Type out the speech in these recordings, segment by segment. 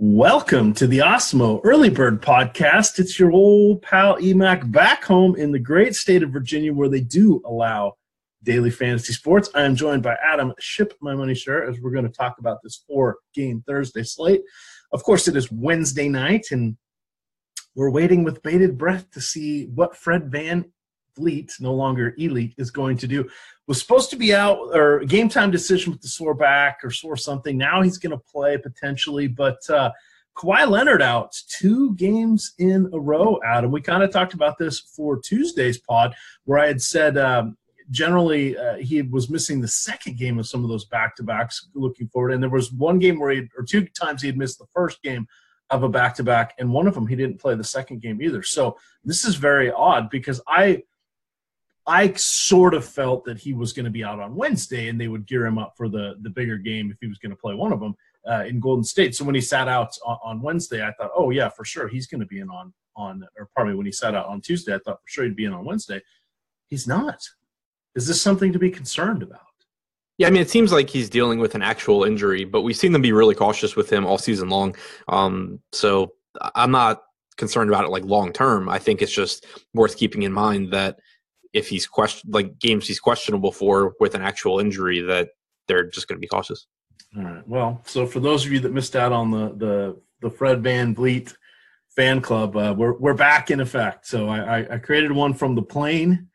Welcome to the Osmo Early Bird Podcast. It's your old pal EMAC back home in the great state of Virginia where they do allow daily fantasy sports. I am joined by Adam, Ship My Money Sure, as we're going to talk about this 4-game Thursday slate. Of course, it is Wednesday night, and we're waiting with bated breath to see what Fred Van Vliet, no longer Elite, is going to do. Was supposed to be out, or game time decision with the sore back or sore something. Now he's going to play potentially, but Kawhi Leonard out 2 games in a row, Adam. We kind of talked about this for Tuesday's pod where I had said generally he was missing the second game of some of those back-to-backs looking forward. And there was one game where or 2 times he had missed the first game of a back-to-back, and one of them he didn't play the second game either. So this is very odd because I sort of felt that he was going to be out on Wednesday and they would gear him up for the bigger game if he was going to play one of them in Golden State. So when he sat out on Wednesday, I thought, oh, yeah, for sure he's going to be in on or probably when he sat out on Tuesday, I thought for sure he'd be in on Wednesday. He's not. Is this something to be concerned about? Yeah, I mean, it seems like he's dealing with an actual injury, but we've seen them be really cautious with him all season long. So I'm not concerned about it like long term. I think it's just worth keeping in mind that if he's games he's questionable for with an actual injury, that they're just going to be cautious. All right. Well, so for those of you that missed out on the Fred Van Vliet fan club, we're back in effect. So I created one from the plane.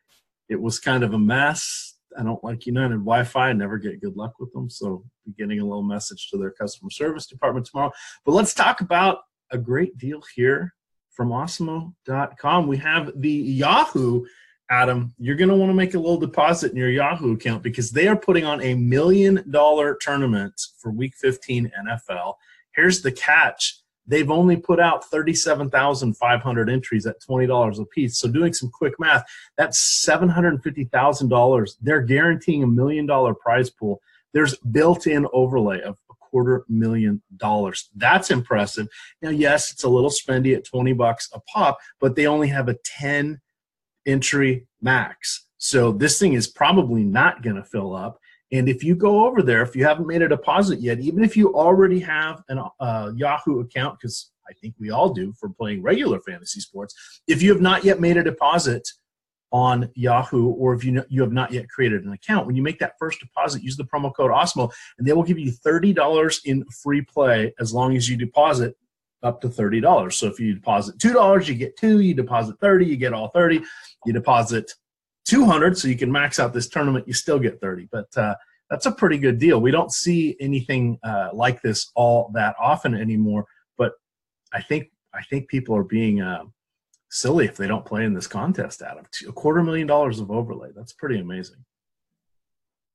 It was kind of a mess. I don't like United Wi-Fi. I never get good luck with them. So I'm getting a little message to their customer service department tomorrow. But let's talk about a great deal here from Osmo.com. We have the Yahoo. Adam, you're going to want to make a little deposit in your Yahoo account because they are putting on $1 million tournament for Week 15 NFL. Here's the catch. They've only put out 37,500 entries at $20 a piece. So doing some quick math, that's $750,000. They're guaranteeing $1 million prize pool. There's built-in overlay of $250,000. That's impressive. Now, yes, it's a little spendy at $20 a pop, but they only have a 10 entry max. So this thing is probably not going to fill up. And if you go over there, if you haven't made a deposit yet, even if you already have a Yahoo account, because I think we all do for playing regular fantasy sports, if you have not yet made a deposit on Yahoo, or if you have not yet created an account, when you make that first deposit, use the promo code OSMO, and they will give you $30 in free play as long as you deposit up to $30. So if you deposit $2, you get 2. You deposit 30, you get all 30. You deposit 200, so you can max out this tournament, you still get 30. But that's a pretty good deal. We don't see anything like this all that often anymore. But I think people are being silly if they don't play in this contest, Adam. $250,000 of overlay. That's pretty amazing.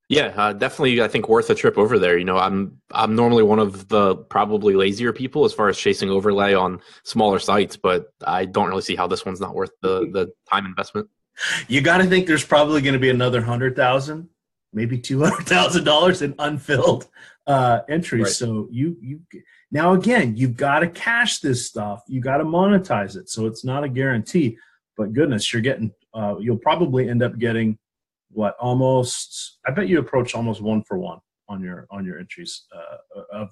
Yeah, definitely. I think worth a trip over there. You know, I'm normally one of the probably lazier people as far as chasing overlay on smaller sites, but I don't really see how this one's not worth the time investment. You got to think there's probably going to be another 100,000, maybe $200,000 in unfilled entries. Right. So you now again, you've got to cash this stuff. You got to monetize it. So it's not a guarantee, but goodness, you're getting. You'll probably end up getting. What almost? I bet you approach almost 1-for-1 on your entries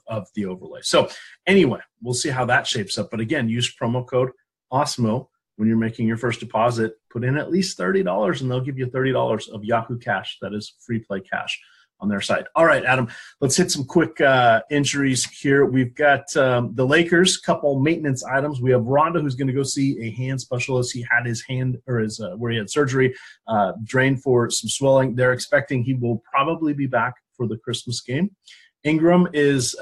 of the overlay. So anyway, we'll see how that shapes up. But again, use promo code OSMO when you're making your first deposit. Put in at least $30, and they'll give you $30 of Yahoo cash. That is free play cash on their site. All right, Adam, let's hit some quick injuries here. We've got the Lakers, couple maintenance items. We have Rondo, who's going to go see a hand specialist. He had his hand, or his where he had surgery, drained for some swelling. They're expecting he will probably be back for the Christmas game. Ingram is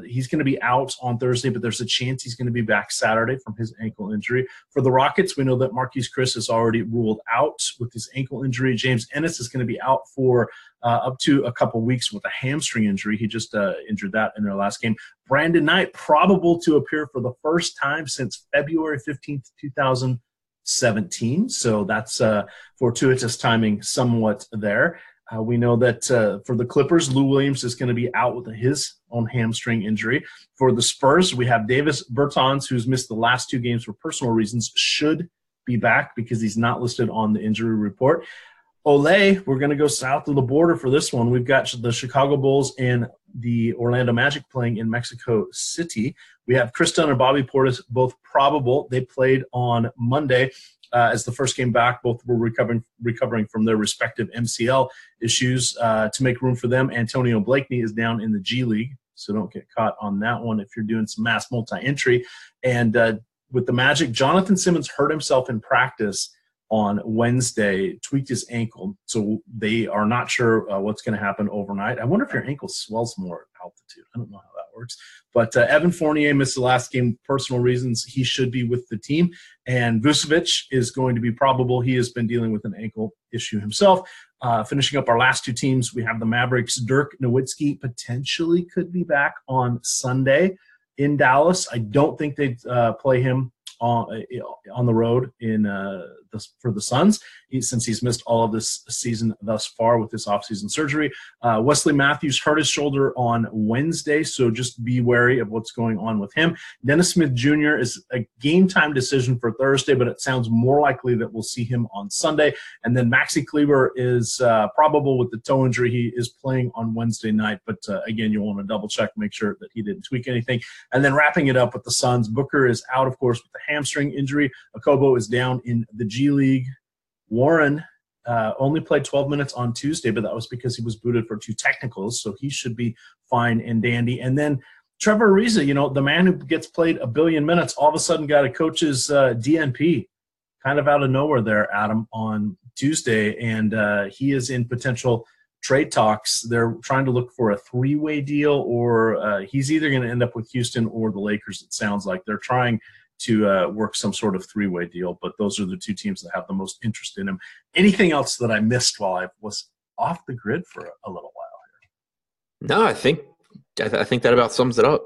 he's going to be out on Thursday, but there's a chance he's going to be back Saturday from his ankle injury. For the Rockets, we know that Marquise Chris is already ruled out with his ankle injury. James Ennis is going to be out for up to a couple weeks with a hamstring injury. He just injured that in their last game. Brandon Knight, probable to appear for the first time since February 15th, 2017. So that's fortuitous timing somewhat there. We know that for the Clippers, Lou Williams is going to be out with his own hamstring injury. For the Spurs, we have Davis Bertans, who's missed the last 2 games for personal reasons, should be back because he's not listed on the injury report. Olay, we're going to go south of the border for this one. We've got the Chicago Bulls and the Orlando Magic playing in Mexico City. We have Chris Dunn and Bobby Portis both probable. They played on Monday as the first game back. Both were recovering from their respective MCL issues. To make room for them, Antonio Blakeney is down in the G League, so don't get caught on that one if you're doing some mass multi-entry. And with the Magic, Jonathan Simmons hurt himself in practice on Wednesday, tweaked his ankle, so they are not sure what's going to happen overnight. I wonder if your ankle swells more at altitude. I don't know how that works. But Evan Fournier missed the last game, personal reasons. He should be with the team. And Vucevic is going to be probable. He has been dealing with an ankle issue himself. Finishing up our last two teams, we have the Mavericks. Dirk Nowitzki potentially could be back on Sunday in Dallas. I don't think they'd play him on the road for the Suns, since he's missed all of this season thus far with this offseason surgery. Wesley Matthews hurt his shoulder on Wednesday, so just be wary of what's going on with him. Dennis Smith Jr. is a game-time decision for Thursday, but it sounds more likely that we'll see him on Sunday. And then Maxi Kleber is probable with the toe injury. He is playing on Wednesday night, but again, you'll want to double-check, make sure that he didn't tweak anything. And then wrapping it up with the Suns, Booker is out, of course, with the hamstring injury. Okobo is down in the G League. Warren only played 12 minutes on Tuesday, but that was because he was booted for 2 technicals, so he should be fine and dandy. And then Trevor Ariza, the man who gets played a billion minutes, all of a sudden got a coach's DNP kind of out of nowhere there, Adam, on Tuesday, and he is in potential trade talks. They're trying to look for a 3-way deal, or he's either going to end up with Houston or the Lakers, it sounds like. They're trying to work some sort of 3-way deal, but those are the two teams that have the most interest in him. Anything else that I missed while I was off the grid for a little while here? No, I think that about sums it up.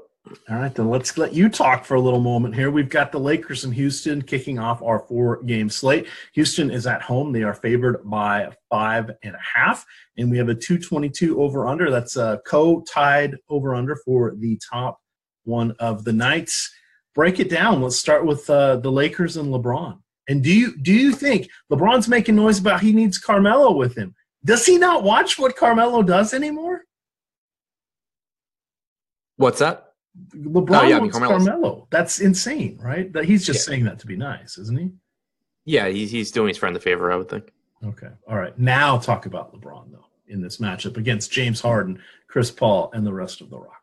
All right, then let's let you talk for a little moment here. We've got the Lakers and Houston kicking off our 4-game slate. Houston is at home. They are favored by 5.5, and we have a 222 over-under. That's a co-tied over-under for the top one of the nights. Break it down. Let's start with the Lakers and LeBron. And do you think LeBron's making noise about he needs Carmelo with him? Does he not watch what Carmelo does anymore? What's that? LeBron wants Carmelo. That's insane, right? He's just saying that to be nice, isn't he? Yeah, he's doing his friend a favor, I would think. Okay. All right. Now talk about LeBron, though, in this matchup against James Harden, Chris Paul, and the rest of the Rockets.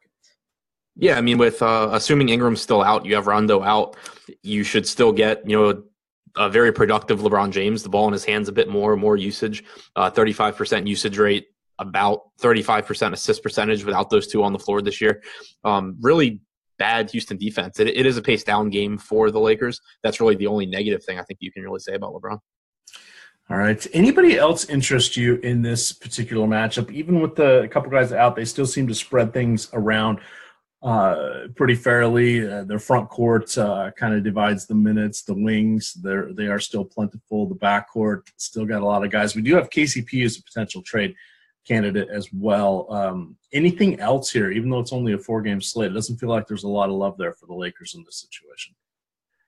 Yeah, I mean, with assuming Ingram's still out, you have Rondo out, you should still get, a very productive LeBron James, the ball in his hands a bit more usage, 35% usage rate, about 35% assist percentage without those two on the floor this year. Really bad Houston defense. It is a pace down game for the Lakers. That's really the only negative thing I think you can really say about LeBron. All right. Anybody else interest you in this particular matchup? Even with a couple guys out, they still seem to spread things around pretty fairly. Their front court kind of divides the minutes. The wings, they are still plentiful. The backcourt still got a lot of guys. We do have KCP as a potential trade candidate as well. Anything else here, even though it's only a 4-game slate? It doesn't feel like there's a lot of love there for the Lakers in this situation.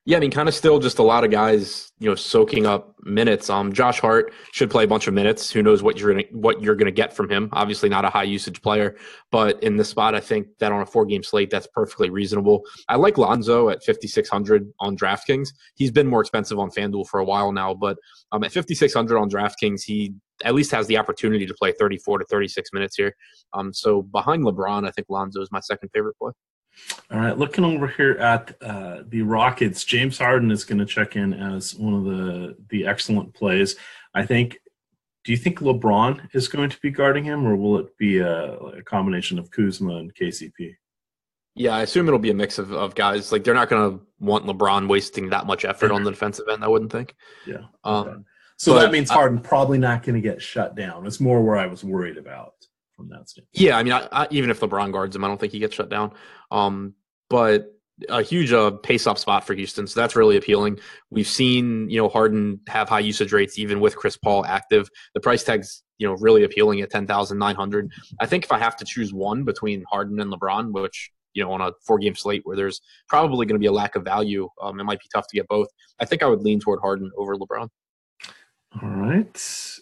Yeah, I mean, kind of still just a lot of guys, soaking up minutes. Josh Hart should play a bunch of minutes. Who knows what you're gonna get from him? Obviously, not a high usage player, but in this spot, I think that on a 4-game slate, that's perfectly reasonable. I like Lonzo at 5,600 on DraftKings. He's been more expensive on FanDuel for a while now, but at 5,600 on DraftKings, he at least has the opportunity to play 34 to 36 minutes here. So behind LeBron, I think Lonzo is my second favorite play. All right, looking over here at the Rockets, James Harden is going to check in as one of the excellent plays. Do you think LeBron is going to be guarding him, or will it be a combination of Kuzma and KCP? Yeah, I assume it'll be a mix of guys. Like, they're not going to want LeBron wasting that much effort on the defensive end, I wouldn't think. Yeah. Okay. So that means Harden probably not going to get shut down. It's more where I was worried about from that standpoint. Yeah, I mean, even if LeBron guards him, I don't think he gets shut down. But a huge pace-up spot for Houston, so that's really appealing. We've seen, Harden have high usage rates even with Chris Paul active. The price tag's, really appealing at $10,900. I think if I have to choose one between Harden and LeBron, which, on a 4-game slate where there's probably going to be a lack of value, it might be tough to get both. I think I would lean toward Harden over LeBron. All right.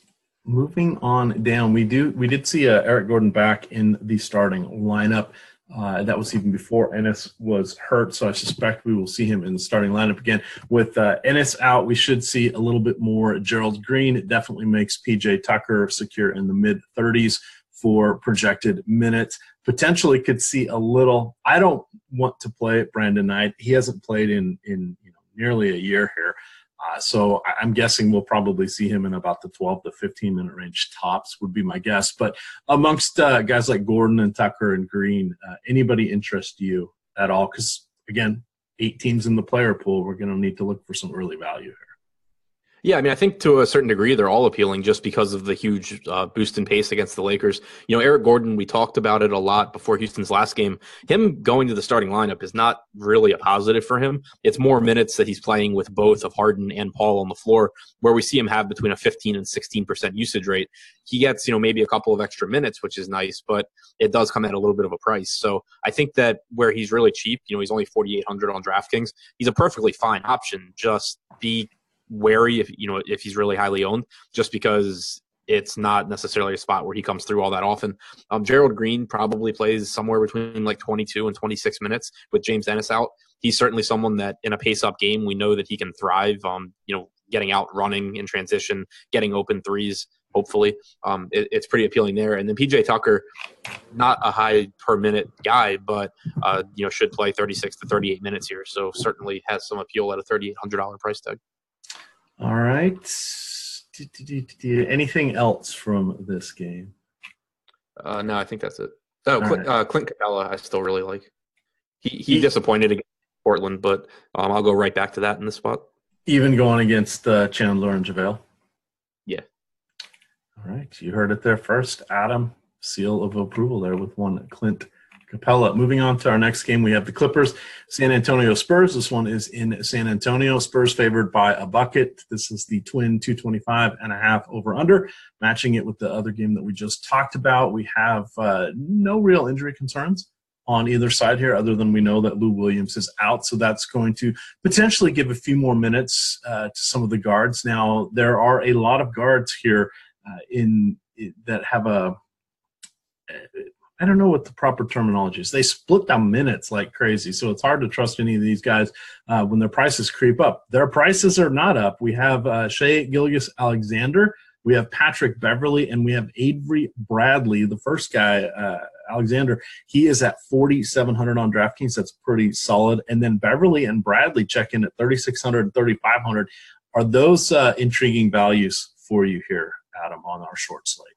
moving on down, we did see Eric Gordon back in the starting lineup. That was even before Ennis was hurt, so I suspect we will see him in the starting lineup again. With Ennis out, we should see a little bit more Gerald Green. It definitely makes PJ Tucker secure in the mid-30s for projected minutes. Potentially could see a little. I don't want to play Brandon Knight. He hasn't played in nearly a year here. So I'm guessing we'll probably see him in about the 12 to 15-minute range tops would be my guess. But amongst guys like Gordon and Tucker and Green, anybody interest you at all? Because, again, 8 teams in the player pool, we're going to need to look for some early value here. Yeah, I mean, I think to a certain degree they're all appealing just because of the huge boost in pace against the Lakers. Eric Gordon, we talked about it a lot before Houston's last game. Him going to the starting lineup is not really a positive for him. It's more minutes that he's playing with both of Harden and Paul on the floor, where we see him have between a 15 and 16% usage rate. He gets, maybe a couple of extra minutes, which is nice, but it does come at a little bit of a price. So I think that where he's really cheap, he's only $4,800 on DraftKings. He's a perfectly fine option. Just be wary if he's really highly owned, just because it's not necessarily a spot where he comes through all that often. Gerald Green probably plays somewhere between like 22 and 26 minutes with James Ennis out. He's certainly someone that in a pace-up game, we know that he can thrive, getting out, running in transition, getting open threes, hopefully. It's pretty appealing there. And then PJ Tucker, not a high per minute guy, but should play 36 to 38 minutes here. So certainly has some appeal at a $3,800 price tag. All right. Anything else from this game? No, I think that's it. Clint Capella, I still really like. He disappointed against Portland, but I'll go right back to that in this spot. Even going against Chandler and JaVale? Yeah. All right. You heard it there first. Adam, seal of approval there with one Clint Capella. Moving on to our next game, we have the Clippers, San Antonio Spurs. This one is in San Antonio. Spurs favored by a bucket. This is the twin 225.5 over-under, matching it with the other game that we just talked about. We have no real injury concerns on either side here, other than we know that Lou Williams is out, so that's going to potentially give a few more minutes to some of the guards. Now, there are a lot of guards here that have I don't know what the proper terminology is. They split down minutes like crazy, so it's hard to trust any of these guys when their prices creep up. Their prices are not up. We have Shai Gilgeous-Alexander, we have Patrick Beverley, and we have Avery Bradley. The first guy, Alexander, he is at $4,700 on DraftKings. That's pretty solid. And then Beverley and Bradley check in at $3,600 and $3,500. Are those intriguing values for you here, Adam, on our short slate?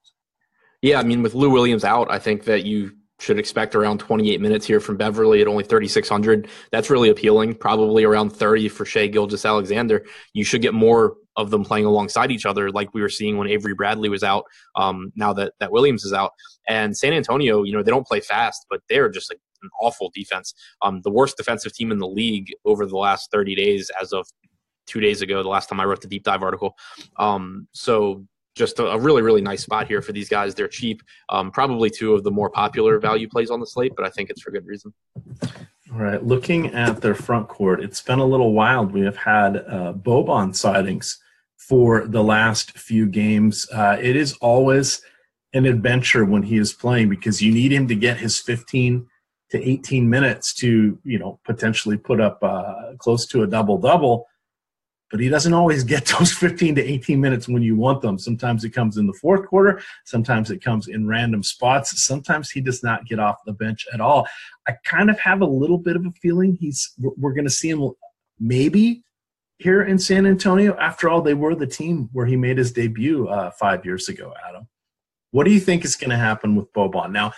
Yeah, I mean, with Lou Williams out, I think that you should expect around 28 minutes here from Beverly at only 3,600. That's really appealing. Probably around 30 for Shai Gilgeous-Alexander. You should get more of them playing alongside each other, like we were seeing when Avery Bradley was out. Now that Williams is out, and San Antonio, they don't play fast, but they're just like an awful defense. The worst defensive team in the league over the last 30 days, as of 2 days ago, the last time I wrote the deep dive article. So just a really, really nice spot here for these guys. They're cheap. Probably two of the more popular value plays on the slate, but I think it's for good reason. All right. Looking at their front court, it's been a little wild. We have had Boban sightings for the last few games. It is always an adventure when he is playing because you need him to get his 15 to 18 minutes to, potentially put up close to a double-double. But he doesn't always get those 15 to 18 minutes when you want them. Sometimes it comes in the fourth quarter. Sometimes it comes in random spots. Sometimes he does not get off the bench at all. I kind of have a little bit of a feeling we're going to see him maybe here in San Antonio. After all, they were the team where he made his debut 5 years ago, Adam. What do you think is going to happen with Boban? Now,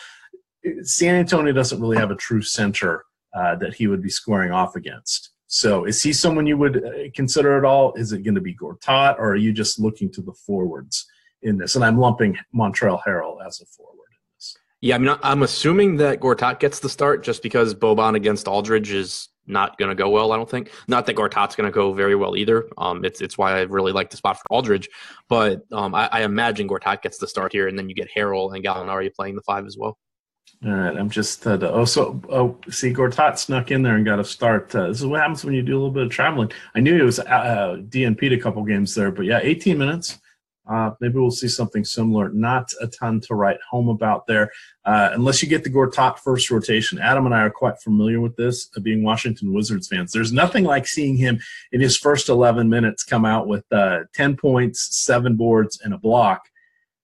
San Antonio doesn't really have a true center that he would be squaring off against. So is he someone you would consider at all? Is it going to be Gortat, or are you just looking to the forwards in this? And I'm lumping Montrezl Harrell as a forward in this. Yeah, I mean, I'm assuming that Gortat gets the start just because Boban against Aldridge is not going to go well, I don't think. Not that Gortat's going to go very well either. It's why I really like the spot for Aldridge. But I imagine Gortat gets the start here, and then you get Harrell and Gallinari playing the 5 as well. All right, I'm just see, Gortat snuck in there and got a start. This is what happens when you do a little bit of traveling. I knew he was DNP'd a couple games there, but yeah, 18 minutes. maybe we'll see something similar. Not a ton to write home about there, unless you get the Gortat first rotation. Adam and I are quite familiar with this, being Washington Wizards fans. There's nothing like seeing him in his first 11 minutes come out with 10 points, 7 boards, and a block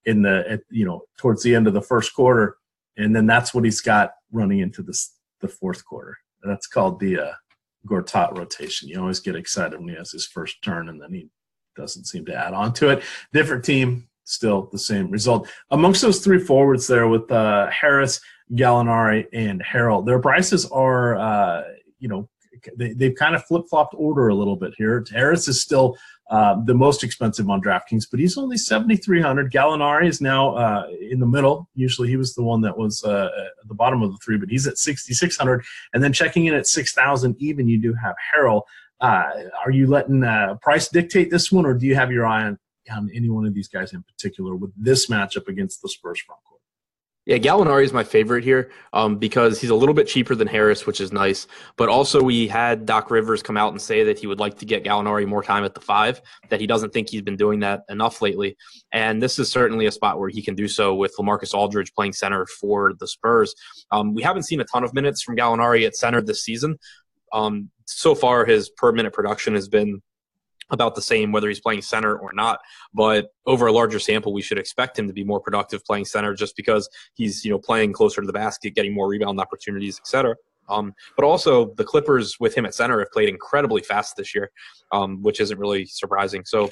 towards the end of the first quarter, and then that's what he's got running into the fourth quarter. That's called the Gortat rotation. You always get excited when he has his first turn, and then he doesn't seem to add on to it. Different team, still the same result. Amongst those 3 forwards there with Harris, Gallinari, and Harrell, their prices are, they've kind of flip-flopped order a little bit here. Harris is still the most expensive on DraftKings, but he's only $7,300. Gallinari is now in the middle. Usually he was the one that was at the bottom of the 3, but he's at $6,600. And then checking in at $6,000 even, you do have Harrell. Are you letting price dictate this one, or do you have your eye on any one of these guys in particular with this matchup against the Spurs front court? Yeah, Gallinari is my favorite here because he's a little bit cheaper than Harris, which is nice. But also we had Doc Rivers come out and say that he would like to get Gallinari more time at the 5, that he doesn't think he's been doing that enough lately. And this is certainly a spot where he can do so with LaMarcus Aldridge playing center for the Spurs. We haven't seen a ton of minutes from Gallinari at center this season. So far, his per-minute production has been about the same whether he's playing center or not, but over a larger sample we should expect him to be more productive playing center just because he's playing closer to the basket, getting more rebound opportunities, etc. But also the Clippers with him at center have played incredibly fast this year, which isn't really surprising. So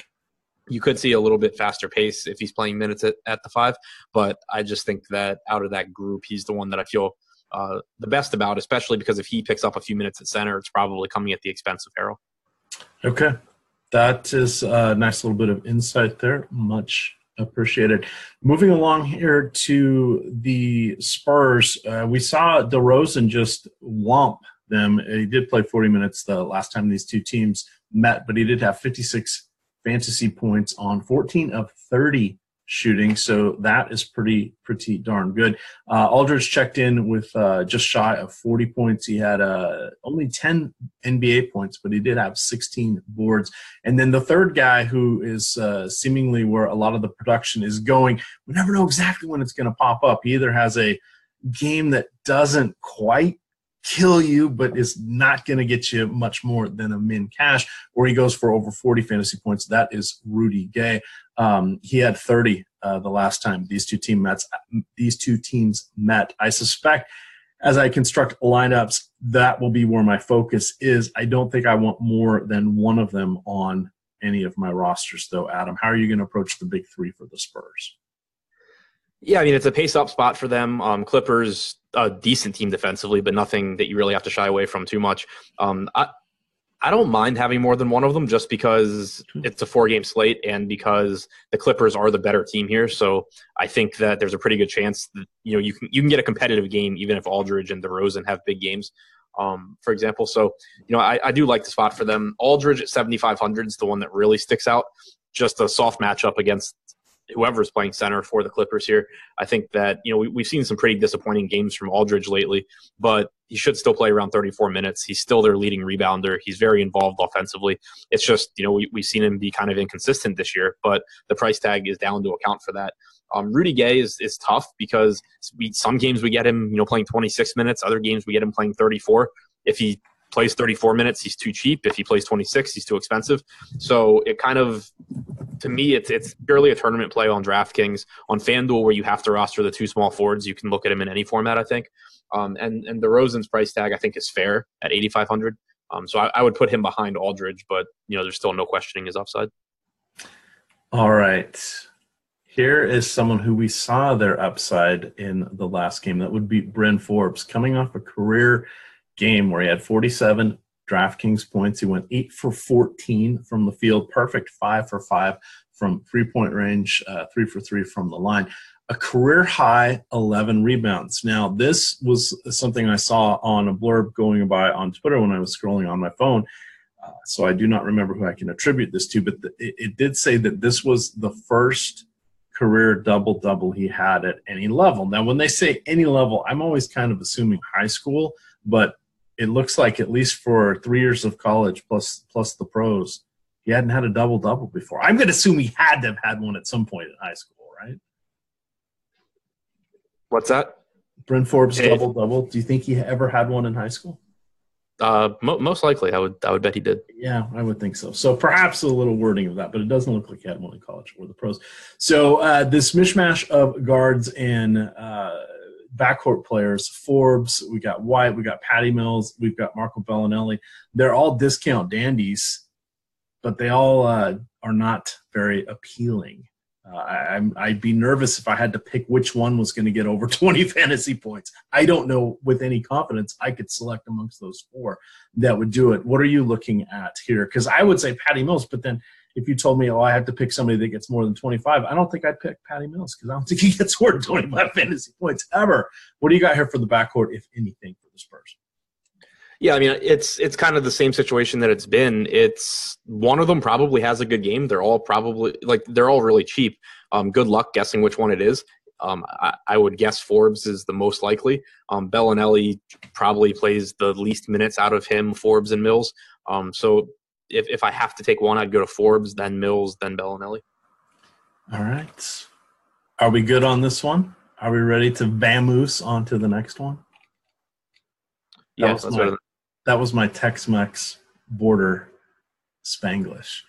you could see a little bit faster pace if he's playing minutes at the 5, but I just think that out of that group he's the one that I feel the best about, especially because if he picks up a few minutes at center, it's probably coming at the expense of Harrell. Okay. That is a nice little bit of insight there. Much appreciated. Moving along here to the Spurs, we saw DeRozan just whomp them. He did play 40 minutes the last time these two teams met, but he did have 56 fantasy points on 14 of 30 shooting, so that is pretty darn good. Aldridge checked in with just shy of 40 points. He had only 10 NBA points, but he did have 16 boards. And then the third guy who is seemingly where a lot of the production is going, we never know exactly when it's going to pop up. He either has a game that doesn't quite kill you but is not going to get you much more than a min cash, or he goes for over 40 fantasy points. That is Rudy Gay. He had 30 the last time these two teams met. I suspect as I construct lineups, that will be where my focus is. I don't think I want more than one of them on any of my rosters, though. Adam, how are you going to approach the big 3 for the Spurs? Yeah, I mean, it's a pace-up spot for them. Clippers, a decent team defensively, but nothing that you really have to shy away from too much. I don't mind having more than one of them just because it's a 4-game slate and because the Clippers are the better team here. So I think that there's a pretty good chance that you can get a competitive game even if Aldridge and DeRozan have big games, for example. So I do like the spot for them. Aldridge at 7,500 is the one that really sticks out. Just a soft matchup against whoever's playing center for the Clippers here. I think that, we've seen some pretty disappointing games from Aldridge lately, but he should still play around 34 minutes. He's still their leading rebounder. He's very involved offensively. It's just, we've seen him be kind of inconsistent this year, but the price tag is down to account for that. Rudy Gay is tough because some games we get him, playing 26 minutes. Other games we get him playing 34. If he plays 34 minutes, he's too cheap. If he plays 26, he's too expensive. So it kind of, to me, it's purely a tournament play on DraftKings. On FanDuel, where you have to roster the 2 small forwards, you can look at him in any format, I think. And DeRozan's price tag, I think, is fair at 8,500. So I would put him behind Aldridge, but there's still no questioning his upside. All right. Here is someone who we saw their upside in the last game. That would be Bryn Forbes, coming off a career game where he had 47 DraftKings points. He went 8 for 14 from the field, perfect 5 for 5 from 3-point range, 3 for 3 from the line. A career high 11 rebounds. Now, this was something I saw on a blurb going by on Twitter when I was scrolling on my phone. So I do not remember who I can attribute this to, but it did say that this was the first career double-double he had at any level. Now, when they say any level, I'm always kind of assuming high school, but it looks like at least for 3 years of college plus the pros, He hadn't had a double-double before. I'm going to assume he had to have had one at some point in high school, right? What's that? Bryn Forbes double-double. Do you think he ever had one in high school? Most likely. I would bet he did. Yeah, I would think so. So perhaps a little wording of that, but it doesn't look like he had one in college or the pros. So this mishmash of guards and backcourt players, Forbes, we got White, we got Patty Mills, we've got Marco Bellinelli. They're all discount dandies, but they all are not very appealing. I'd be nervous if I had to pick which one was going to get over 20 fantasy points. I don't know with any confidence I could select amongst those four that would do it. What are you looking at here? Because I would say Patty Mills, but then if you told me, I have to pick somebody that gets more than 25, I don't think I'd pick Patty Mills because I don't think he gets more than 25 fantasy points ever. What do you got here for the backcourt, if anything, for the Spurs? Yeah, I mean, it's kind of the same situation that it's been. It's one of them probably has a good game. They're all really cheap. Good luck guessing which one it is. I would guess Forbes is the most likely. Bellinelli probably plays the least minutes out of him, Forbes and Mills. So if I have to take one, I'd go to Forbes, then Mills, then Bellinelli. All right. Are we good on this one? Are we ready to vamoose on to the next one? That was my Tex-Mex border Spanglish.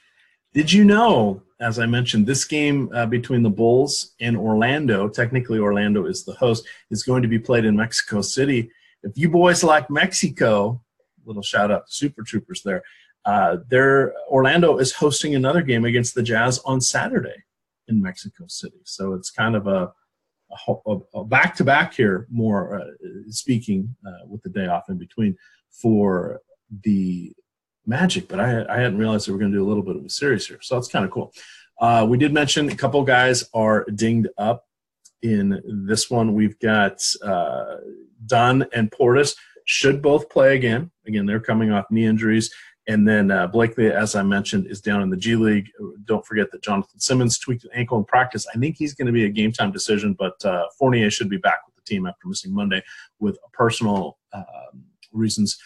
Did you know, as I mentioned, this game between the Bulls and Orlando, technically Orlando is the host, is going to be played in Mexico City. If you boys like Mexico, little shout out to Super Troopers there, Orlando is hosting another game against the Jazz on Saturday in Mexico City. So it's kind of a back-to-back here, more speaking, with the day off in between for the Magic, but I hadn't realized that we're going to do a little bit of a series here, so that's kind of cool. We did mention a couple guys are dinged up in this one. We've got Dunn and Portis should both play again. Again, they're coming off knee injuries. And then Blakely, as I mentioned, is down in the G League. Don't forget that Jonathan Simmons tweaked an ankle in practice. I think he's going to be a game-time decision, but Fournier should be back with the team after missing Monday with personal reasons.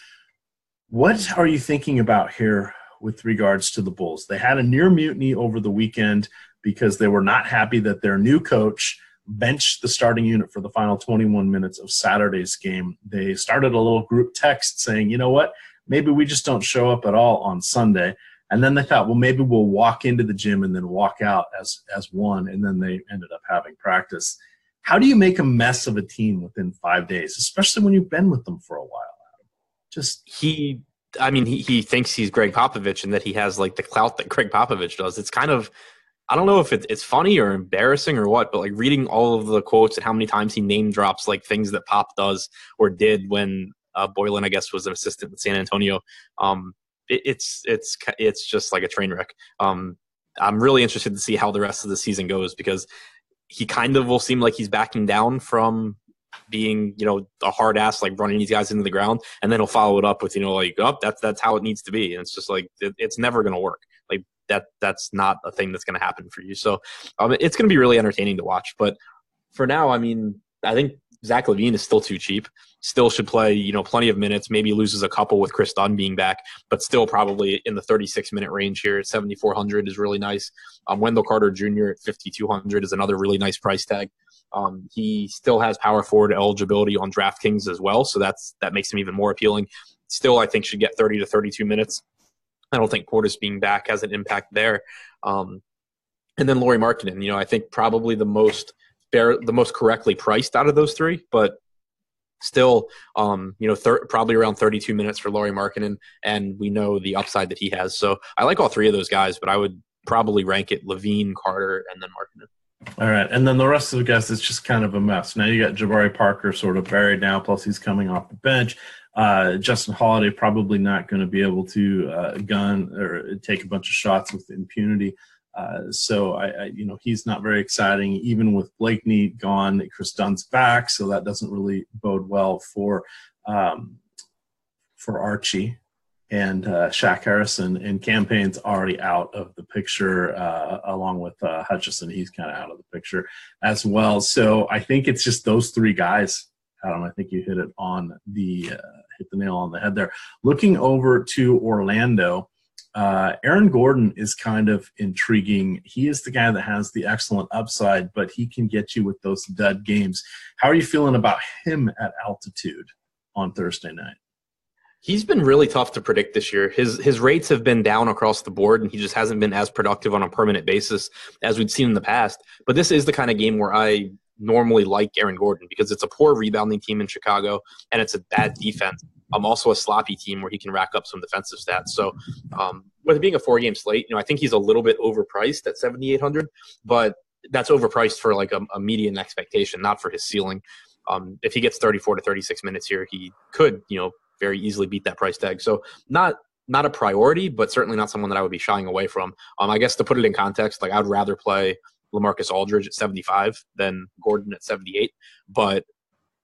What are you thinking about here with regards to the Bulls? They had a near mutiny over the weekend because they were not happy that their new coach benched the starting unit for the final 21 minutes of Saturday's game. They started a little group text saying, you know what, maybe we just don't show up at all on Sunday. And then they thought, well, maybe we'll walk into the gym and then walk out as one, and then they ended up having practice. How do you make a mess of a team within 5 days, especially when you've been with them for a while? He thinks he's Greg Popovich and that he has like the clout that Greg Popovich does. It's kind of, I don't know if it's funny or embarrassing or what, but like reading all of the quotes and how many times he name drops like things that Pop does or did when Boylan, I guess, was an assistant in San Antonio. It's just like a train wreck. I'm really interested to see how the rest of the season goes because he kind of will seem like he's backing down from being, a hard ass, like running these guys into the ground, and then he'll follow it up with, that's how it needs to be. And it's just like, it's never going to work. Like that's not a thing that's going to happen for you. So it's going to be really entertaining to watch. But for now, I think Zach LaVine is still too cheap. Still should play, plenty of minutes. Maybe loses a couple with Chris Dunn being back, but still probably in the 36-minute range here. 7,400 is really nice. Wendell Carter Jr. at 5,200 is another really nice price tag. He still has power forward eligibility on DraftKings as well, so that makes him even more appealing. Still, I think should get 30 to 32 minutes. I don't think Portis being back has an impact there. And then Lauri Markkanen, I think probably the most correctly priced out of those three, but still, probably around 32 minutes for Lauri Markkanen, and we know the upside that he has. So I like all three of those guys, but I would probably rank it LaVine, Carter, and then Markkanen. All right, and then the rest of the guys, it's just kind of a mess. Now you got Jabari Parker sort of buried now, plus he's coming off the bench. Justin Holiday probably not going to be able to gun or take a bunch of shots with impunity. So he's not very exciting. Even with Blakeney gone, Chris Dunn's back, so that doesn't really bode well for Archie. And Shaq Harrison and Campaign's already out of the picture, along with Hutchison. He's kind of out of the picture as well. So I think it's just those three guys. Adam, I think you hit the nail on the head there. Looking over to Orlando, Aaron Gordon is kind of intriguing. He is the guy that has the excellent upside, but he can get you with those dud games. How are you feeling about him at altitude on Thursday night? He's been really tough to predict this year. His rates have been down across the board, and he just hasn't been as productive on a permanent basis as we'd seen in the past. But this is the kind of game where I normally like Aaron Gordon because it's a poor rebounding team in Chicago, and it's a bad defense. Also a sloppy team where he can rack up some defensive stats. So with it being a 4-game slate, I think he's a little bit overpriced at 7,800, but that's overpriced for like a median expectation, not for his ceiling. If he gets 34 to 36 minutes here, he could, very easily beat that price tag. So not a priority, but certainly not someone that I would be shying away from. I guess to put it in context, like I'd rather play LaMarcus Aldridge at 75 than Gordon at 78. But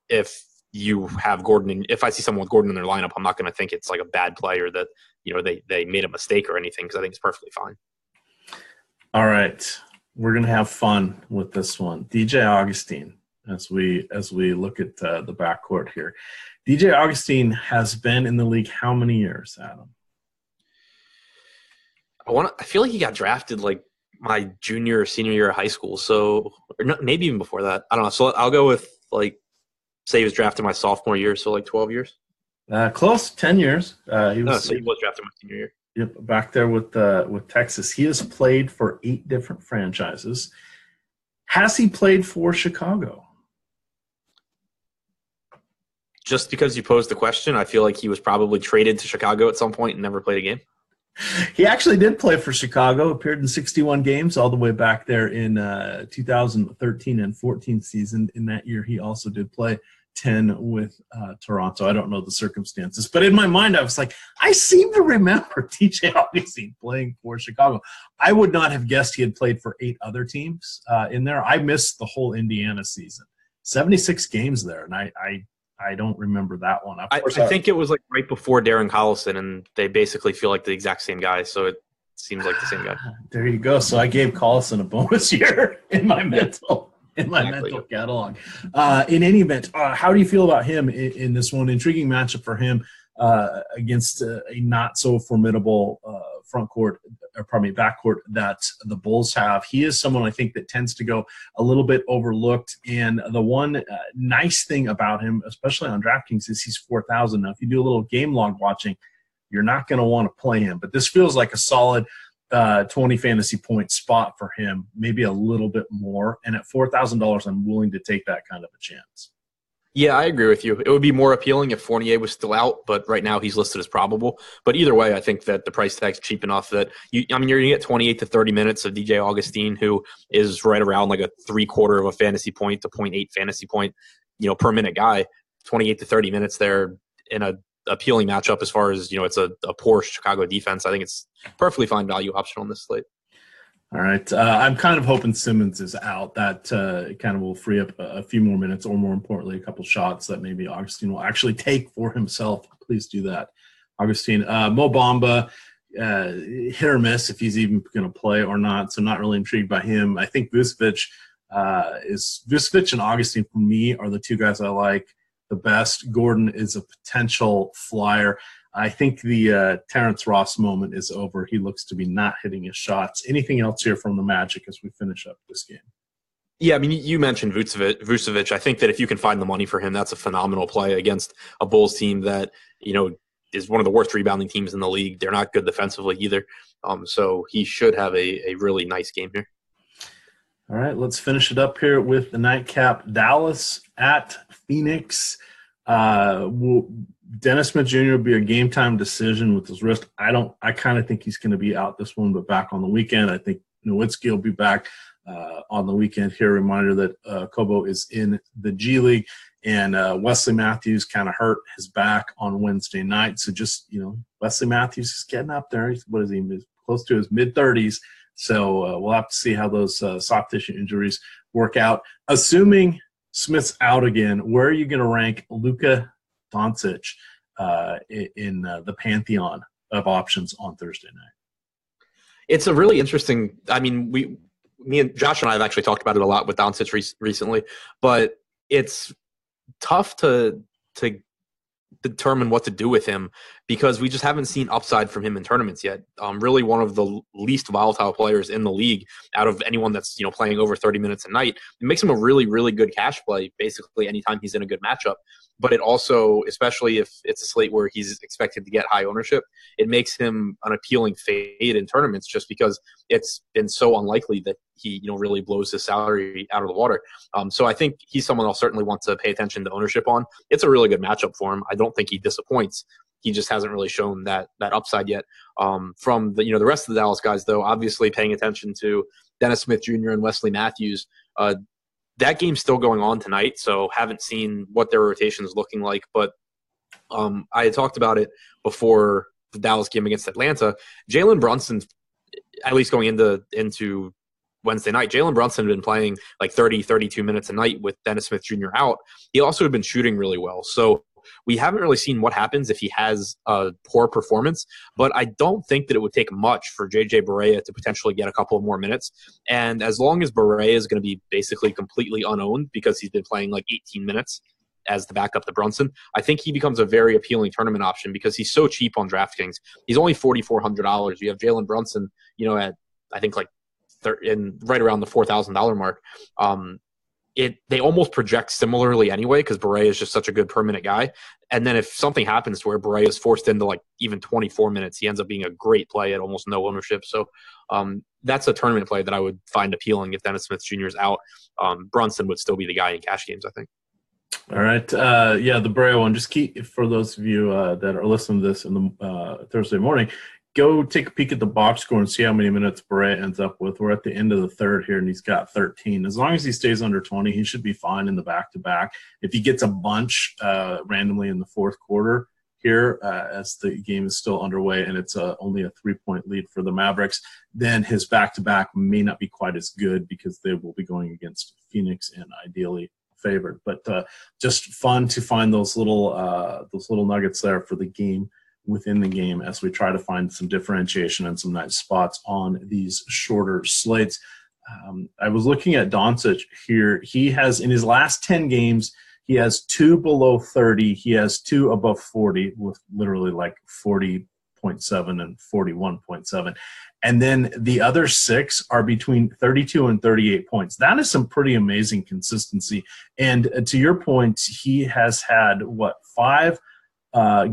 if you have Gordon, if I see someone with Gordon in their lineup, I'm not going to think it's like a bad play or that, they made a mistake or anything, because I think it's perfectly fine. All right. We're going to have fun with this one. DJ Augustine, as we look at the backcourt here. DJ Augustine has been in the league how many years, Adam? I feel like he got drafted like my junior or senior year of high school, so maybe even before that. I don't know. So I'll go with say he was drafted my sophomore year, so like 12 years. Close, 10 years. So he was drafted my senior year. Yep, back there with Texas. He has played for 8 different franchises. Has he played for Chicago? Just because you posed the question, I feel like he was probably traded to Chicago at some point and never played a game. He actually did play for Chicago, appeared in 61 games all the way back there in 2013 and 14 season. In that year, he also did play 10 with Toronto. I don't know the circumstances, but in my mind, I was like, I seem to remember DJ Augustine playing for Chicago. I would not have guessed he had played for 8 other teams in there. I missed the whole Indiana season. 76 games there, and I don't remember that one. I think it was like right before Darren Collison, and they basically feel like the exact same guy, so it seems like the same guy. There you go. So I gave Collison a bonus year in my mental catalog. In any event, how do you feel about him in this one? Intriguing matchup for him against a not so formidable backcourt that the Bulls have. He is someone I think that tends to go a little bit overlooked. And the one nice thing about him, especially on DraftKings, is he's 4,000. Now, if you do a little game log watching, you're not going to want to play him. But this feels like a solid 20 fantasy point spot for him, maybe a little bit more. And at $4,000, I'm willing to take that kind of a chance. Yeah, I agree with you. It would be more appealing if Fournier was still out, but right now he's listed as probable. But either way, I think that the price tag's cheap enough that you're going to get 28 to 30 minutes of DJ Augustine, who is right around like a 3/4 of a fantasy point to 0.8 fantasy point, per minute guy. 28 to 30 minutes there in a appealing matchup as far as, it's a poor Chicago defense. I think it's perfectly fine value option on this slate. All right. I'm kind of hoping Simmons is out. That kind of will free up a few more minutes, or more importantly, a couple shots that maybe Augustine will actually take for himself. Please do that, Augustine. Mo Bamba, hit or miss if he's even going to play or not, so not really intrigued by him. I think Vucevic and Augustine, for me, are the 2 guys I like the best. Gordon is a potential flyer. I think the Terrence Ross moment is over. He looks to be not hitting his shots. Anything else here from the Magic as we finish up this game? Yeah, I mean, you mentioned Vucevic. I think that if you can find the money for him, that's a phenomenal play against a Bulls team that, is one of the worst rebounding teams in the league. They're not good defensively either. So he should have a really nice game here. All right, let's finish it up here with the nightcap. Dallas at Phoenix. Dennis Smith Jr. will be a game-time decision with his wrist. I kind of think he's going to be out this one, but back on the weekend. I think Nowitzki will be back on the weekend here. Reminder that Kobo is in the G League, and Wesley Matthews kind of hurt his back on Wednesday night. So just, Wesley Matthews is getting up there. What is he? He's close to his mid-30s. So we'll have to see how those soft tissue injuries work out. Assuming Smith's out again, where are you going to rank Luka Doncic in the pantheon of options on Thursday night? It's a really interesting. I mean, me and Josh and I have actually talked about it a lot with Doncic recently, but it's tough to determine what to do with him because we just haven't seen upside from him in tournaments yet. Really one of the least volatile players in the league out of anyone that's, playing over 30 minutes a night. It makes him a really, really good cash play, basically, anytime he's in a good matchup. But it also, especially if it's a slate where he's expected to get high ownership, it makes him an appealing fade in tournaments just because it's been so unlikely that he, really blows his salary out of the water. So I think he's someone I'll certainly want to pay attention to ownership on. It's a really good matchup for him. I don't think he disappoints. He just hasn't really shown that upside yet. From the rest of the Dallas guys, though, obviously paying attention to Dennis Smith Jr. and Wesley Matthews. That game's still going on tonight, so haven't seen what their rotation is looking like. But I had talked about it before the Dallas game against Atlanta. Jalen Brunson, at least going into Wednesday night, Jalen Brunson had been playing like 30, 32 minutes a night with Dennis Smith Jr. out. He also had been shooting really well. So we haven't really seen what happens if he has a poor performance, but I don't think that it would take much for JJ Barea to potentially get a couple of more minutes. And as long as Barea is going to be basically completely unowned because he's been playing like 18 minutes as the backup to Brunson, I think he becomes a very appealing tournament option because he's so cheap on DraftKings. He's only $4,400. You have Jalen Brunson, at I think like right around the $4,000 mark. They almost project similarly anyway because Barea is just such a good per minute guy. And then if something happens to where Barea is forced into like even 24 minutes, he ends up being a great play at almost no ownership. So that's a tournament play that I would find appealing if Dennis Smith Jr. is out. Brunson would still be the guy in cash games, I think. All right. The Barea one, just keep, for those of you that are listening to this in the Thursday morning, go take a peek at the box score and see how many minutes Barea ends up with. We're at the end of the third here, and he's got 13. As long as he stays under 20, he should be fine in the back-to-back. If he gets a bunch randomly in the fourth quarter here as the game is still underway and it's only a 3-point lead for the Mavericks, then his back-to-back may not be quite as good because they will be going against Phoenix and ideally favored. But just fun to find those little nuggets there for the game within the game as we try to find some differentiation and some nice spots on these shorter slates. I was looking at Doncic here. He has, in his last 10 games, he has 2 below 30. He has 2 above 40 with literally like 40.7 and 41.7. And then the other 6 are between 32 and 38 points. That is some pretty amazing consistency. And to your point, he has had, 5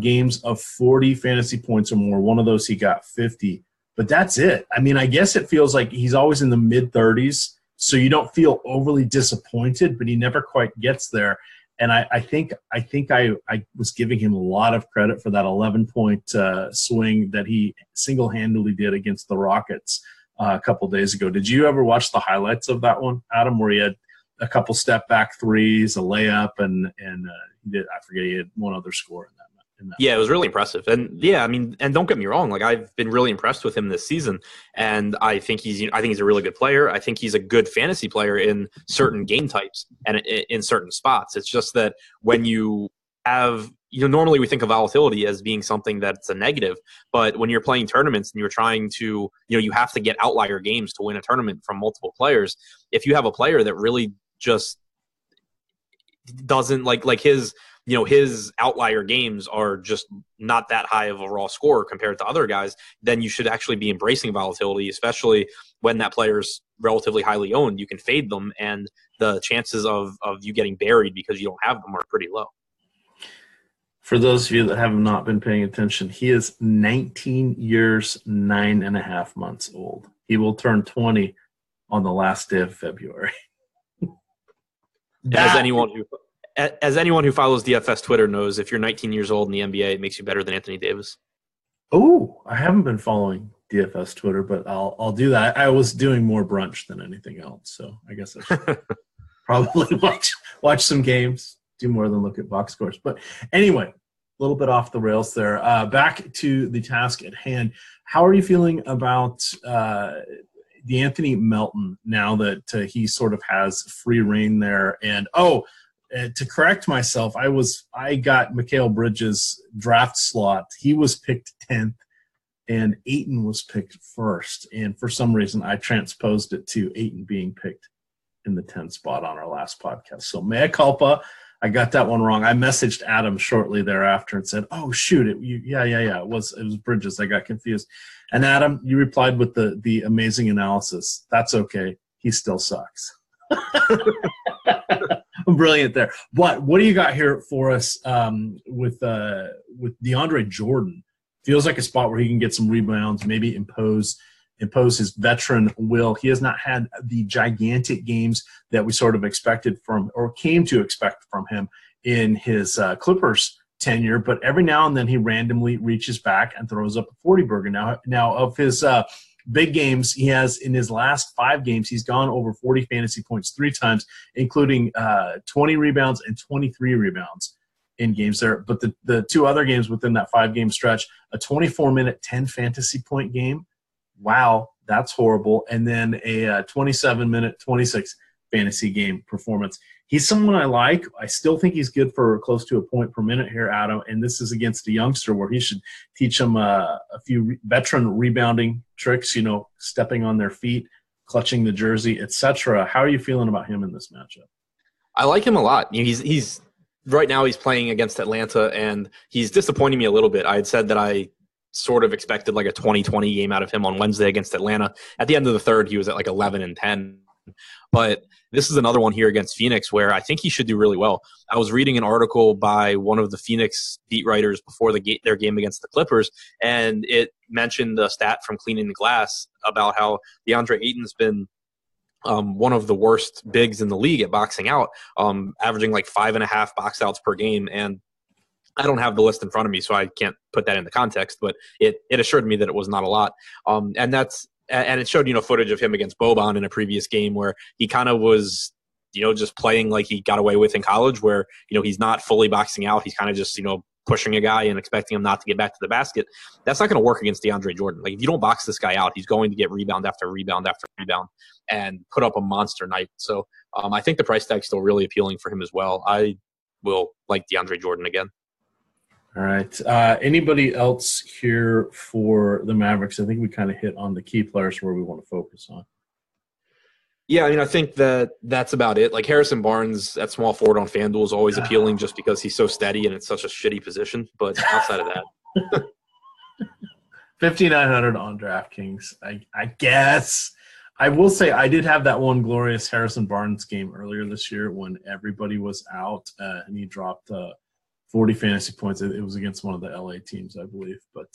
games of 40 fantasy points or more. One of those he got 50, but that's it. I mean, I guess it feels like he's always in the mid-30s, so you don't feel overly disappointed, but he never quite gets there. And I think I was giving him a lot of credit for that 11-point swing that he single-handedly did against the Rockets a couple days ago. Did you ever watch the highlights of that one, Adam, where he had a couple step-back threes, a layup, and he had one other score in that? Yeah, it was really impressive. And and don't get me wrong, like I've been really impressed with him this season. And I think he's a really good player. I think he's a good fantasy player in certain game types and in certain spots. It's just that when you have, normally we think of volatility as being something that's a negative, but when you're playing tournaments and you're trying to, you have to get outlier games to win a tournament from multiple players. If you have a player that really just doesn't like his outlier games are just not that high of a raw score compared to other guys, then you should actually be embracing volatility, especially when that player's relatively highly owned. You can fade them, and the chances of you getting buried because you don't have them are pretty low. For those of you that have not been paying attention, he is 19 years, 9.5 months old. He will turn 20 on the last day of February. As anyone who follows DFS Twitter knows, if you're 19 years old in the NBA, it makes you better than Anthony Davis. Oh, I haven't been following DFS Twitter, but I'll do that. I was doing more brunch than anything else, so I guess I should probably watch some games, do more than look at box scores. But anyway, a little bit off the rails there. Back to the task at hand. How are you feeling about DeAnthony Melton now that he sort of has free reign there? And to correct myself, I got Mikal Bridges' draft slot. He was picked 10th, and Ayton was picked first. And for some reason, I transposed it to Ayton being picked in the 10th spot on our last podcast. So mea culpa. I got that one wrong. I messaged Adam shortly thereafter and said, "Oh shoot, yeah. It was Bridges. I got confused." And Adam, you replied with the amazing analysis. That's okay. He still sucks. Brilliant there. But what do you got here for us with DeAndre Jordan? Feels like a spot where he can get some rebounds, maybe impose his veteran will. He has not had the gigantic games that we sort of expected from or came to expect from him in his Clippers tenure, but every now and then he randomly reaches back and throws up a 40-burger. Now of his big games, he has in his last 5 games, he's gone over 40 fantasy points 3 times, including 20 rebounds and 23 rebounds in games there. But the 2 other games within that 5-game stretch, a 24-minute 10 fantasy point game. Wow, that's horrible. And then a 27-minute 26 fantasy game performance. He's someone I like. I still think he's good for close to a point per minute here, Adam. And this is against a youngster where he should teach him a few veteran rebounding tricks, stepping on their feet, clutching the jersey, etc. How are you feeling about him in this matchup? I like him a lot. He's right now he's playing against Atlanta, and he's disappointing me a little bit. I had said that I sort of expected like a 20-20 game out of him on Wednesday against Atlanta. At the end of the third, he was at like 11-10. But this is another one here against Phoenix where I think he should do really well. I was reading an article by one of the Phoenix beat writers before their game against the Clippers, and it mentioned the stat from Cleaning the Glass about how DeAndre Ayton's been one of the worst bigs in the league at boxing out, averaging like 5.5 box outs per game. And I don't have the list in front of me, so I can't put that into context, but it assured me that it was not a lot. And it showed, footage of him against Boban in a previous game where he kind of was, just playing like he got away with in college where, he's not fully boxing out. He's kind of just, pushing a guy and expecting him not to get back to the basket. That's not going to work against DeAndre Jordan. Like, if you don't box this guy out, he's going to get rebound after rebound after rebound and put up a monster night. So I think the price tag's still really appealing for him as well. I will like DeAndre Jordan again. All right. Anybody else here for the Mavericks? I think we kind of hit on the key players where we want to focus on. Yeah, I think that's about it. Like Harrison Barnes at small forward on FanDuel is always appealing just because he's so steady and it's such a shitty position. But outside of that. 5,900 on DraftKings, I guess. I will say I did have that one glorious Harrison Barnes game earlier this year when everybody was out and he dropped 40 fantasy points. It was against one of the LA teams, I believe. But,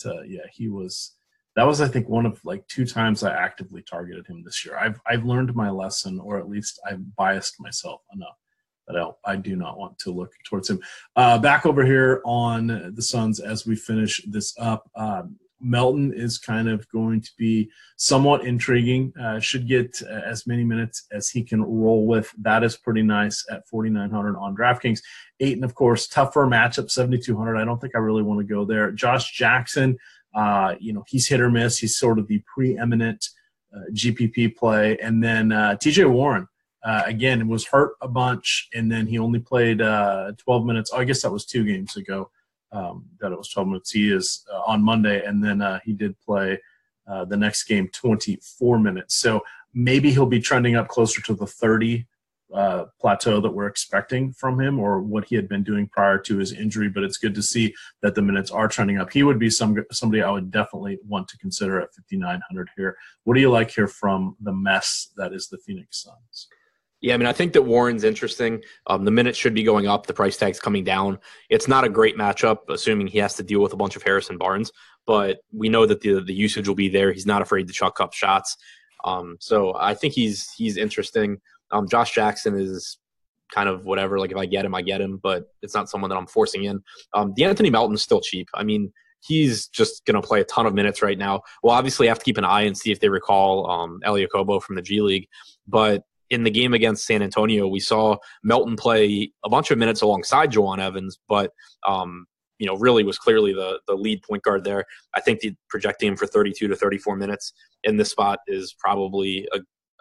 that was, I think, one of like 2 times I actively targeted him this year. I've learned my lesson, or at least I've biased myself enough that I do not want to look towards him. Back over here on the Suns as we finish this up. Melton is kind of going to be somewhat intriguing. Should get as many minutes as he can roll with. That is pretty nice at 4,900 on DraftKings. Ayton, of course, tougher matchup, 7,200. I don't think I really want to go there. Josh Jackson, he's hit or miss. He's sort of the preeminent GPP play. And then TJ Warren, again, was hurt a bunch, and then he only played 12 minutes. Oh, I guess that was 2 games ago. That it was 12 minutes. He is on Monday, and then he did play the next game 24 minutes. So maybe he'll be trending up closer to the 30 plateau that we're expecting from him, or what he had been doing prior to his injury. But it's good to see that the minutes are trending up. He would be somebody I would definitely want to consider at 5,900 here. What do you like here from the mess that is the Phoenix Suns? Yeah, I think that Warren's interesting. The minutes should be going up. The price tag's coming down. It's not a great matchup, assuming he has to deal with a bunch of Harrison Barnes. But we know that the usage will be there. He's not afraid to chuck up shots. So I think he's interesting. Josh Jackson is kind of whatever. Like, if I get him, I get him. But it's not someone that I'm forcing in. DeAnthony Melton's still cheap. He's just going to play a ton of minutes right now. We'll obviously have to keep an eye and see if they recall Elie Okobo from the G League. But in the game against San Antonio, we saw Melton play a bunch of minutes alongside Jawan Evans, but really was clearly the lead point guard there. I think projecting him for 32 to 34 minutes in this spot is probably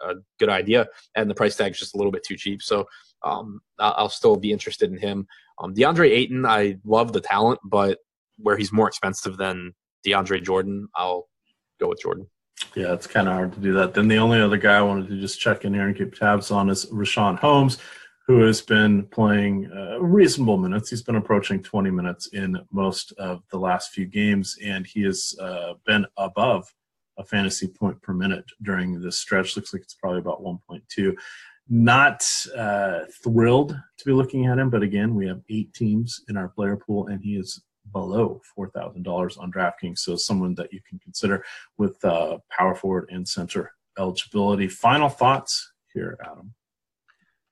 a good idea, and the price tag is just a little bit too cheap. So I'll still be interested in him. DeAndre Ayton, I love the talent, but where he's more expensive than DeAndre Jordan, I'll go with Jordan. Yeah, it's kind of hard to do that. Then the only other guy I wanted to just check in here and keep tabs on is Rashawn Holmes, who has been playing reasonable minutes. He's been approaching 20 minutes in most of the last few games, and he has been above a fantasy point per minute during this stretch. Looks like it's probably about 1.2. Not thrilled to be looking at him, but again, we have 8 teams in our player pool, and he is below $4,000 on DraftKings, so someone that you can consider with power forward and center eligibility. Final thoughts here, Adam?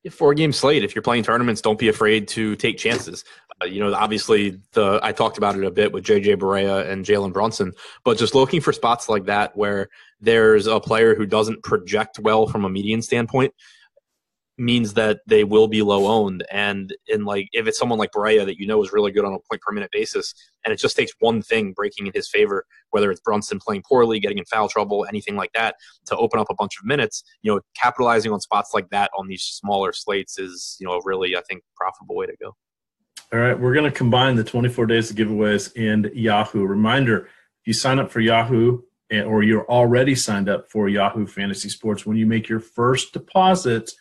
4-game slate. If you're playing tournaments, don't be afraid to take chances. Obviously, I talked about it a bit with JJ Barea and Jalen Brunson, but just looking for spots like that where there's a player who doesn't project well from a median standpoint means that they will be low owned. And if it's someone like Barea that is really good on a point per minute basis, and it just takes one thing breaking in his favor, whether it's Brunson playing poorly, getting in foul trouble, anything like that, to open up a bunch of minutes, capitalizing on spots like that on these smaller slates is, a really, I think, profitable way to go. All right, we're going to combine the 24 days of giveaways and Yahoo. Reminder, if you sign up for Yahoo or you're already signed up for Yahoo Fantasy Sports, when you make your first deposit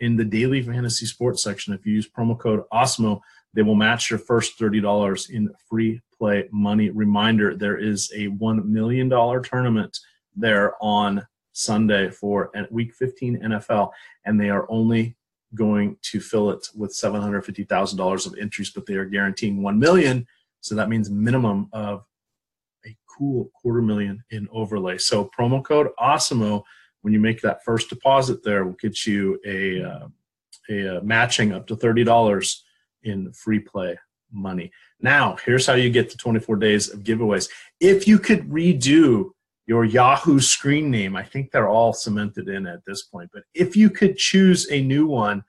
in the daily fantasy sports section, if you use promo code OSMO, they will match your first $30 in free play money. Reminder, there is a $1 million tournament there on Sunday for Week 15 NFL, and they are only going to fill it with $750,000 of entries, but they are guaranteeing $1 million, so that means minimum of a cool $250,000 in overlay. So promo code OSMO, when you make that first deposit there, will get you a matching up to $30 in free play money. Now, here's how you get the 24 days of giveaways. If you could redo your Yahoo screen name, I think they're all cemented in at this point, but if you could choose a new one,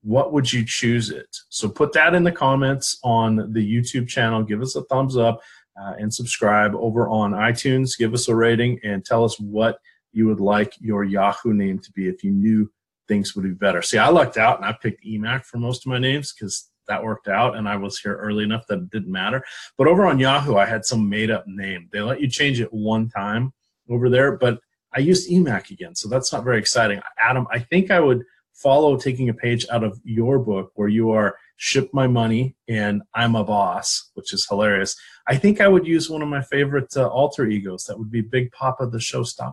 what would you choose it? So put that in the comments on the YouTube channel. Give us a thumbs up and subscribe over on iTunes. Give us a rating and tell us what you would like your Yahoo name to be if you knew things would be better. See, I lucked out and I picked EMAC for most of my names because that worked out and I was here early enough that it didn't matter. But over on Yahoo, I had some made up name. They let you change it one time over there, but I used EMAC again, so that's not very exciting. Adam, I think I would follow taking a page out of your book where you are Ship My Money and I'm a Boss, which is hilarious. I think I would use one of my favorite alter egos. That would be Big Papa the Showstopper.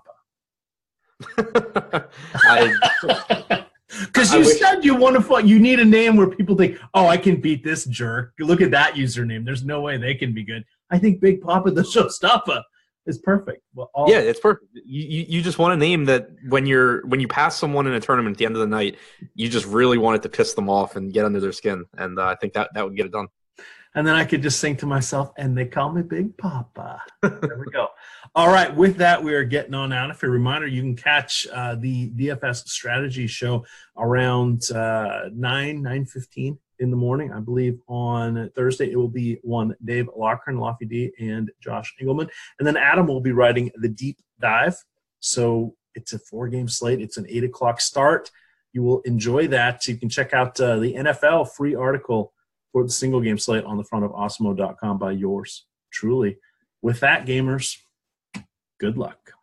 Because you said you want to, you need a name where people think, oh, I can beat this jerk. Look at that username. There's no way they can be good. I think Big Papa the Showstopper is perfect. Well, yeah, it's perfect. You just want a name that when you pass someone in a tournament at the end of the night, you just really want it to piss them off and get under their skin. And I think that would get it done. And then I could just sing to myself, and they call me Big Papa. There we go. All right, with that, we are getting on out. For a reminder, you can catch the DFS strategy show around 9:15 in the morning. I believe on Thursday it will be one Dave Lochran, Lofty D, and Josh Engelman. And then Adam will be writing the deep dive. So it's a 4-game slate. It's an 8 o'clock start. You will enjoy that. So you can check out the NFL free article for the single game slate on the front of Osmo.com by yours truly. With that, gamers, good luck.